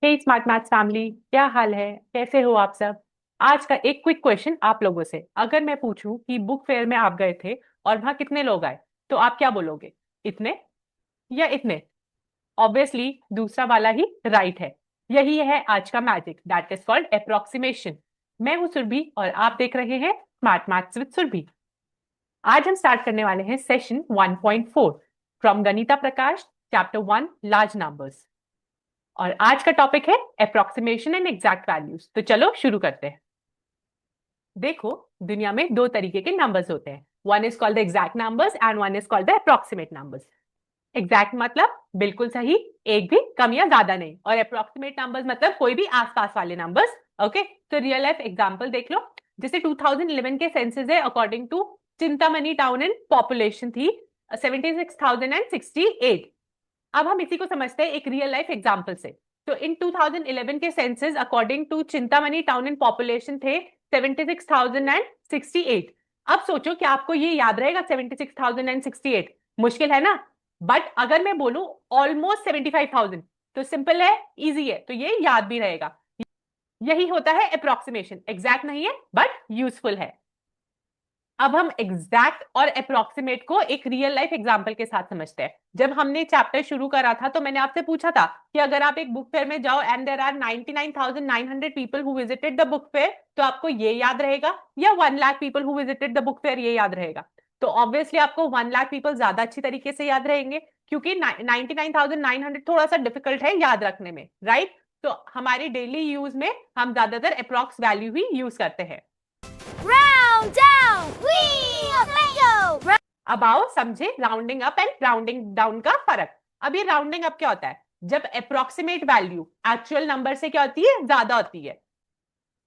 हे smart maths family, क्या हाल है? कैसे हो आप सब? आज का एक क्विक क्वेश्चन आप लोगों से। अगर मैं पूछूं कि बुक फेयर में आप गए थे और वहां कितने लोग आए, तो आप क्या बोलोगे? इतने या इतने? ऑब्वियसली दूसरा वाला ही राइट है। यही है आज का magic, that is called approximation. मैं हूं सुरभि और आप देख रहे हैं स्मार्ट मैथ्स विद सुरभि। आज हम स्टार्ट करने वाले हैं session 1.4 from Ganita Prakash, chapter 1 large numbers. और आज का टॉपिक है अप्रोक्सीमेशन एंड एग्जैक्ट वैल्यूज। तो चलो शुरू करते हैं। देखो, दुनिया में दो तरीके के नंबर्स होते हैं। One is called the exact numbers and one is called the approximate numbers. Exact मतलब बिल्कुल सही, एक भी कम या ज्यादा नहीं, और अप्रोक्सीमेट नंबर्स मतलब कोई भी आसपास वाले नंबर्स। ओके, तो रियल लाइफ एग्जांपल देख लो। जैसे 2011 के सेंसस है, according to Chintamani town and population थी 76,068। अब हम इसी को समझते हैं एक रियल लाइफ एग्जांपल से। तो इन 2011 के census according to Chintamani town and population थे 76,068। अब सोचो कि आपको ये याद रहेगा 76,068? मुश्किल है ना। बट अगर मैं बोलूं ऑलमोस्ट 75,000, तो सिंपल है, इजी है, तो ये याद भी रहेगा। यही होता है अप्रोक्सीमेशन। एग्जैक्ट नहीं है बट यूजफुल है। अब हम एग्जैक्ट और अप्रोक्सीमेट को एक रियल लाइफ एग्जांपल के साथ समझते हैं। जब हमने चैप्टर शुरू करा था तो मैंने आपसे पूछा था कि अगर आप एक बुक फेयर में जाओ and there are 99,900 people who visited the book fair, तो आपको ये याद रहेगा या 1 lakh people who visited the book fair ये याद रहेगा? तो ऑब्वियसली आपको 1 लाख पीपल ज्यादा अच्छी तरीके से याद रहेंगे, क्योंकि 99,900 थोड़ा सा डिफिकल्ट है याद रखने में, राइट? तो हमारी डेली यूज में हम ज्यादातर अप्रोक्स वैल्यू ही यूज करते हैं। Round down, wheel, bingo. अब आओ समझे rounding up and rounding down का फर्क। अब ये राउंडिंग अप क्या होता है? जब अप्रोक्सीमेट वैल्यू एक्चुअल नंबर से क्या होती है, ज्यादा होती है।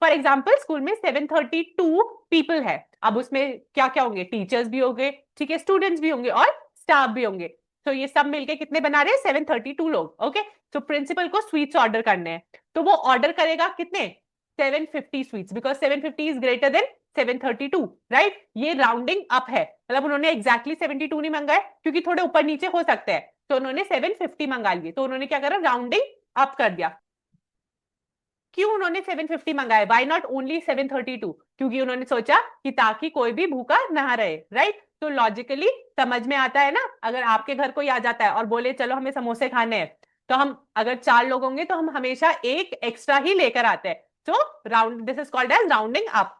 फॉर एग्जाम्पल स्कूल में 732 पीपल है। अब उसमें क्या क्या होंगे? टीचर्स भी होंगे, ठीक है, स्टूडेंट्स भी होंगे और स्टाफ भी होंगे। तो ये सब मिलके कितने बना रहे हैं? 732 लोग। ओके, तो प्रिंसिपल को स्वीट्स ऑर्डर करने हैं, तो वो ऑर्डर करेगा कितने? 750 sweets, because 750 is greater then 732, right? ये राउंडिंग अप है, मतलब उन्होंने एग्जैक्टली 72 नहीं मंगाए, क्योंकि थोड़े ऊपर नीचे हो सकते हैं, तो उन्होंने 750 मंगा लिए। तो उन्होंने क्या करा? राउंडिंग अप कर दिया। क्यों उन्होंने 750 मंगाए? Why not only 732? क्योंकि उन्होंने सोचा कि ताकि कोई भी भूखा ना रहे, राइट? तो लॉजिकली समझ में आता है ना। अगर आपके घर कोई आ जाता है और बोले चलो हमें समोसे खाने हैं, तो हम अगर 4 लोग होंगे तो हम हमेशा एक एक्स्ट्रा ही लेकर आते हैं। तो round, this is called as rounding up.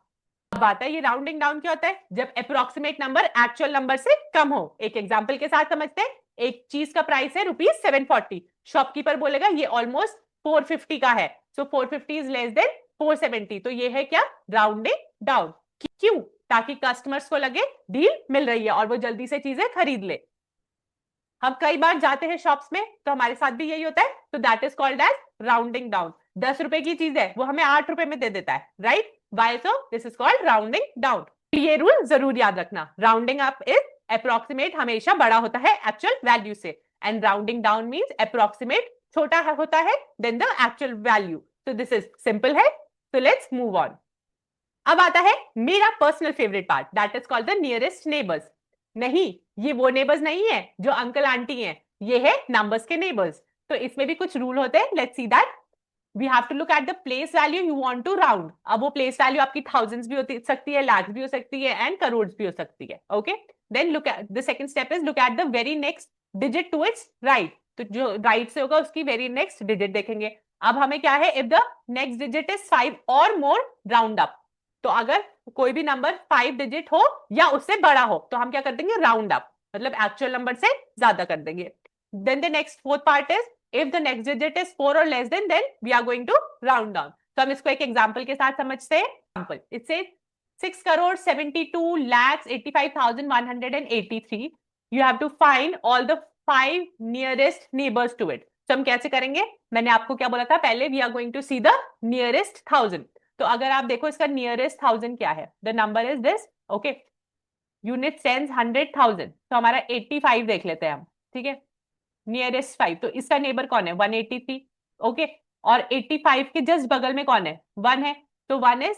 अब आता है ये राउंडिंग डाउन क्या होता है? जब अप्रोक्सीमेट नंबर एक्चुअल नंबर से कम हो। एक एग्जांपल के साथ समझते हैं। एक चीज का प्राइस है ₹740, शॉपकीपर बोलेगा ये ऑलमोस्ट 450 का है, सो 450 इज लेस देन 470, तो ये है क्या? Rounding down. क्यों? ताकि कस्टमर्स को लगे डील मिल रही है और वो जल्दी से चीजें खरीद ले। हम कई बार जाते हैं शॉप्स में, तो हमारे साथ भी यही होता है, तो that is called as rounding down. 10 रुपए की चीज है, वो हमें 8 रुपए में दे देता है, right? Why so? This is called rounding down. ये रूल जरूर याद रखना। राउंडिंग अप इज अप्रोक्सीमेट हमेशा बड़ा होता है एक्चुअल वैल्यू से, and rounding down means approximate छोटा होता है देन द एक्चुअल वैल्यू। तो दिस इज सिंपल है। तो लेट्स मूव ऑन। अब आता है मेरा personal favourite part, that is called the nearest neighbours. नहीं, ये वो नेबर्स नहीं है जो अंकल आंटी हैं, ये है नंबर्स के नेबर्स। तो इसमें भी कुछ रूल होते हैं, let's see that. We have to look at the place value you want to round. अब वो प्लेस वैल्यू आपकी थाउजेंड्स भी हो सकती है, लाख भी हो सकती है एंड करोड़ भी हो सकती है। Okay, then look at the second step is look at the very next digit to its right. तो जो राइट से होगा उसकी वेरी नेक्स्ट डिजिट देखेंगे। अब हमें क्या है? If the next digit is 5 और मोर, राउंड अप। तो अगर कोई भी नंबर 5 डिजिट हो या उससे बड़ा हो तो हम क्या कर देंगे? राउंड अप, मतलब एक्चुअल नंबर से ज्यादा कर देंगे। Then the next fourth part is if the next digit is 4 or less than, then we are going to round down. तो हम इसको एक एग्जांपल के साथ समझते हैं। Example, it says 6,72,85,183. You have to find all the 5 nearest neighbors to it. तो हम कैसे करेंगे? मैंने आपको क्या बोला था पहले? we are going to see the nearest 1000. तो अगर आप देखो इसका नियरेस्ट 1000 क्या है? the number is this. okay, unit tens 100,000, तो हमारा 85 देख लेते हैं हम, ठीक है? नियरेस्ट 5, तो इसका नेबर कौन है? 183। ओके, और 85 के जस्ट बगल में कौन है? 1 है, तो 1 is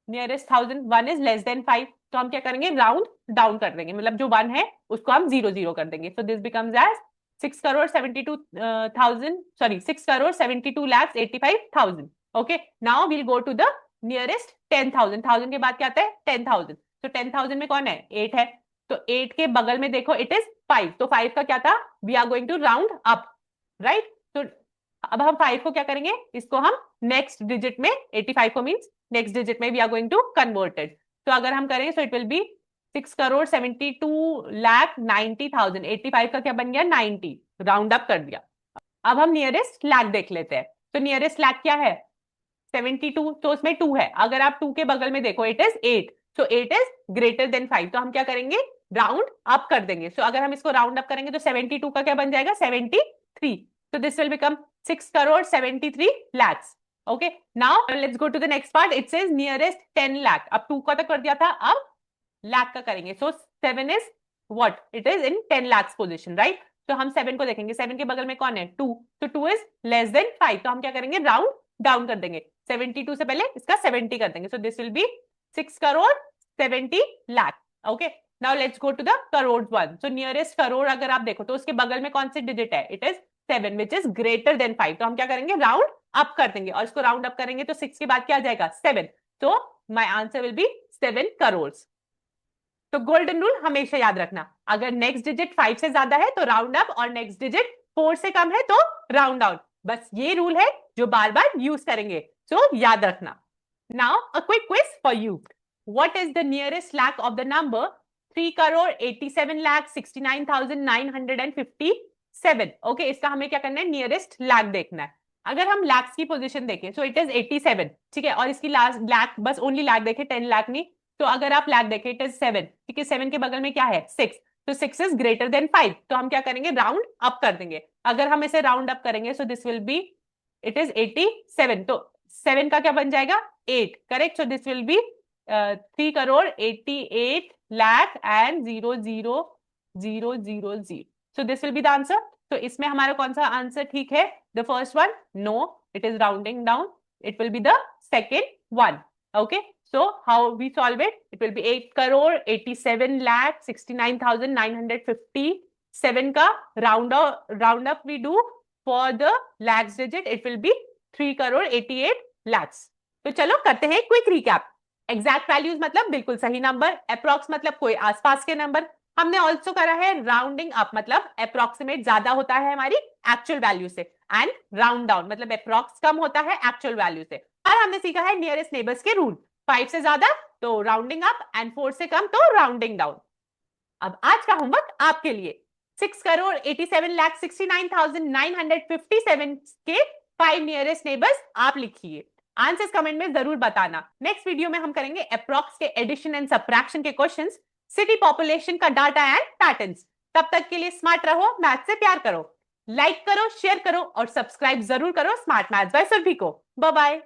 nearest 1000, 1 is less than 5। तो हम क्या करेंगे? राउंड डाउन कर देंगे, मतलब जो 1 है उसको हम 0 0 कर देंगे। So this becomes as 6,72,85,000. Okay, now we'll go to the nearest 10,000. 1000 के बाद क्या आता है 10,000. तो 10,000 में कौन है 8 है, तो 8 के बगल में देखो इट इज 5. तो 5 का क्या था, we are going to round up, right. तो अब हम 5 को क्या करेंगे, इसको हम नेक्स्ट डिजिट में 85 को मींस नेक्स्ट डिजिट में we are going to converted. तो अगर हम करेंगे सो इट विल बी 6,72,90,000. 85 का क्या बन गया 90, राउंड अप कर दिया. अब हम नियरेस्ट लाख देख लेते हैं. तो नियरेस्ट लाख क्या है 72, तो उसमें 2 है. अगर आप 2 के बगल में देखो it is 8, so 8 is greater than 5. तो हम क्या करेंगे राउंड अप कर देंगे. सो अगर हम इसको राउंड अप करेंगे तो 72 का क्या बन जाएगा 73. तो this will become 6,73,00,000. Okay, now let's go to the next part. It says nearest 10 lakh. अब 2 का तक कर दिया था, अब लाख का करेंगे. सो 7 is what, it is in 10 lakh position, right. तो हम 7 को देखेंगे, 7 के बगल में कौन है 2, तो 2 इज लेस देन 5. तो हम क्या करेंगे राउंड डाउन कर देंगे. 72 से पहले इसका 70 कर देंगे. So this will be 6,70,00,000. Okay, now let's go to the crore one. So nearest crore अगर आप देखो तो उसके बगल में कौन सी डिजिट है, it is 7 which is greater than 5. तो हम क्या करेंगे राउंड अप कर देंगे और इसको राउंड अप करेंगे तो 6 के बाद क्या आ जाएगा 7. तो my answer will be 7 crore. तो गोल्डन रूल हमेशा याद रखना, अगर नेक्स्ट डिजिट 5 से ज्यादा है तो राउंड अप और नेक्स्ट डिजिट 4 से कम है तो राउंड डाउन. बस ये रूल है जो बार बार यूज करेंगे, सो याद रखना. Now a quick quiz for you. What is the nearest lakh of the number 3,87,69,957. Okay, इसका हमें क्या करना है नियरेस्ट लाख देखना है. अगर हम लाख की पोजीशन देखें सो इट इज 87, ठीक है, और इसकी लास्ट लाख बस ओनली लाख देखें 10 लाख नहीं. तो अगर आप लाख देखें इट इज 7, ठीक है, 7 के बगल में क्या है 6, तो 6 इज ग्रेटर देन 5. तो हम क्या करेंगे राउंड अप कर देंगे. अगर हम इसे राउंड अप करेंगे so this will be it is 87. तो 7 का क्या बन जाएगा 8, correct. So this will be 3,88,00,000 and 0,0,0,0. So this will be the answer. तो इसमें हमारा कौन सा आंसर ठीक है, the first one no, it is rounding down. It will be the second one. Okay, so how we solve it, it will be 8,87,69,957 का round up we do for the lakhs digit, it will be 3,88,00,000. तो चलो करते हैं quick recap. Exact values मतलब बिल्कुल सही number, approx मतलब कोई आसपास के नंबर. हमने ऑल्सो करा है राउंडिंग अप मतलब अप्रोक्सीमेट ज्यादा होता है हमारी एक्चुअल वैल्यू से, एंड राउंड डाउन मतलब अप्रॉक्स कम होता है एक्चुअल वैल्यू से. और हमने सीखा है नियरेस्ट नेबर्स के रूल, 5 से ज्यादा तो राउंडिंग अप एंड 4 से कम तो राउंडिंग डाउन. अब आज का होमवर्क आपके लिए 6,87,69,957 के 5 नियरेस्ट नेबर्स आप लिखिए. आंसर्स कमेंट में जरूर बताना. नेक्स्ट वीडियो में हम करेंगे अप्रॉक्स के एडिशन एंड सबट्रैक्शन के क्वेश्चंस, सिटी पॉपुलेशन का डाटा एंड पैटर्न्स. तब तक के लिए स्मार्ट रहो, मैथ से प्यार करो, लाइक करो, शेयर करो और सब्सक्राइब जरूर करो स्मार्ट मैथ्स बाय सुरभि को. Bye bye.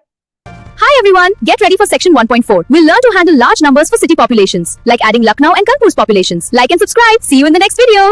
Hi everyone, get ready for section 1.4. We'll learn to handle large numbers for city populations, like adding Lucknow and Kanpur's populations. Like and subscribe. See you in the next video.